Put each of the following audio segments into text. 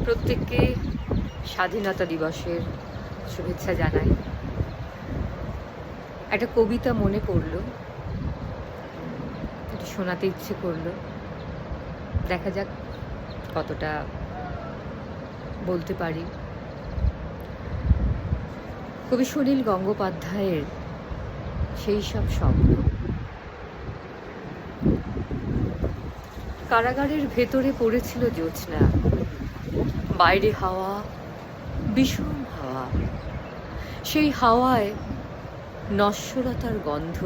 প্রত্যেককে স্বাধীনতা দিবসের শুভেচ্ছা জানাই। একটা কবিতা মনে পড়লো, এটা শোনাতে ইচ্ছে করলো। দেখা যাক কতটা বলতে পারি। কবি সুনীল গঙ্গোপাধ্যায়ের সেই সব স্বপ্ন। কারাগারের ভেতরে পড়েছিল জ্যোৎস্না, বাইরে হাওয়া, ভীষণ হাওয়া। সেই হাওয়ায় নশ্বরতার গন্ধ।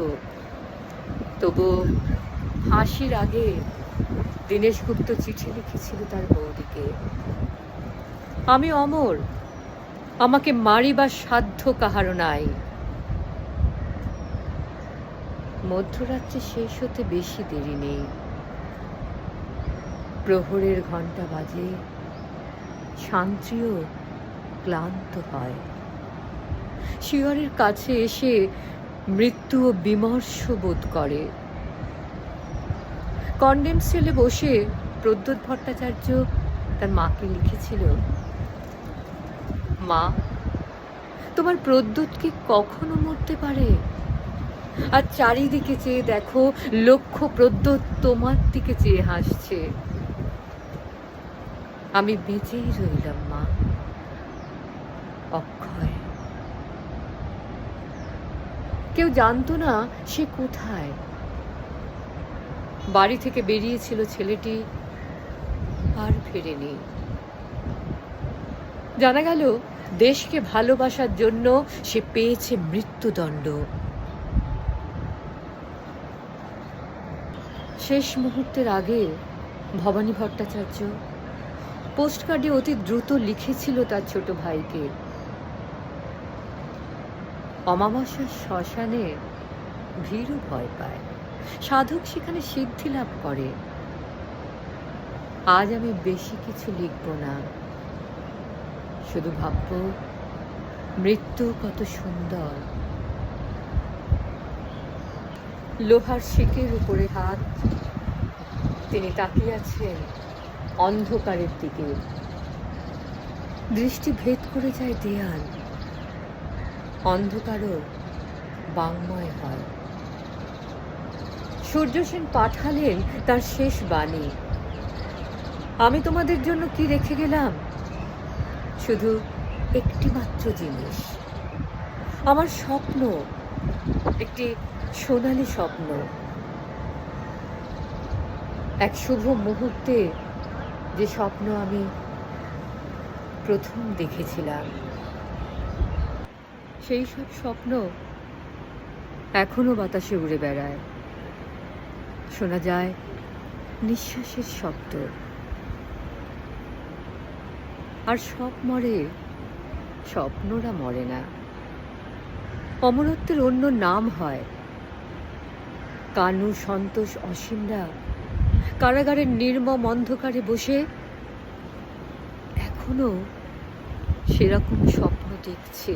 তবু হাসির আগে দীনেশ গুপ্ত চিঠি লিখেছিল তার বৌদিকে, আমি অমর, আমাকে মারিবার সাধ্য কাহারও নাই। মধ্যরাত্রে শেষ হতে বেশি দেরি নেই। প্রহরের ঘণ্টা বাজে, শান্তিও ক্লান্ত হয়। শিয়রের কাছে এসে মৃত্যু ও বিমর্ষ বোধ করে। কন্ডেম সেলে বসে প্রদ্যোৎ ভট্টাচার্য তার মাকে লিখেছিল, মা, তোমার প্রদ্যোৎ কি কখনো মরতে পারে? আর চারিদিকে চেয়ে দেখো, লক্ষ প্রদ্যোৎ তোমার দিকে চেয়ে হাসছে। আমি বেঁচেই রইলাম মা, অক্ষয়। কেউ জানতো না সে কোথায়। বাড়ি থেকে বেরিয়েছিল ছেলেটি, আর ফেরেনি। জানা গেল দেশকে ভালোবাসার জন্য সে পেয়েছে মৃত্যুদণ্ড। শেষ মুহূর্তের আগে ভবানী ভট্টাচার্য পোস্টকার্ডে অতি দ্রুত লিখেছিল তার ছোট ভাইকে, অমাবস্যার শ্মশানে ভীরু ভয় পায়, সাধক সেখানে সিদ্ধি লাভ করে। আজ আমি বেশি কিছু লিখব না, শুধু ভাবব মৃত্যু কত সুন্দর। লোহার শিকের উপরে হাত, তিনি তাকিয়ে আছেন অন্ধকারের দিকে। দৃষ্টি ভেদ করে যায় দেয়াল, অন্ধকারও বাংময় হয়। সূর্য সেন পাঠালেন তার শেষ বাণী, আমি তোমাদের জন্য কি রেখে গেলাম? শুধু একটি মাত্র জিনিস, আমার স্বপ্ন, একটি সোনালী স্বপ্ন। এক শুভ মুহূর্তে যে স্বপ্ন আমি প্রথম দেখেছিলাম, সেই সব স্বপ্ন এখনো বাতাসে উড়ে বেড়ায়। শোনা যায় নিঃশ্বাসের শব্দ। আর সব মরে, স্বপ্নরা মরে না। অমরত্বের অন্য নাম হয়। কানু, সন্তোষ, অসীমরা কারাগারের নির্মম অন্ধকারে বসে এখনো সেরকম স্বপ্ন দেখছে।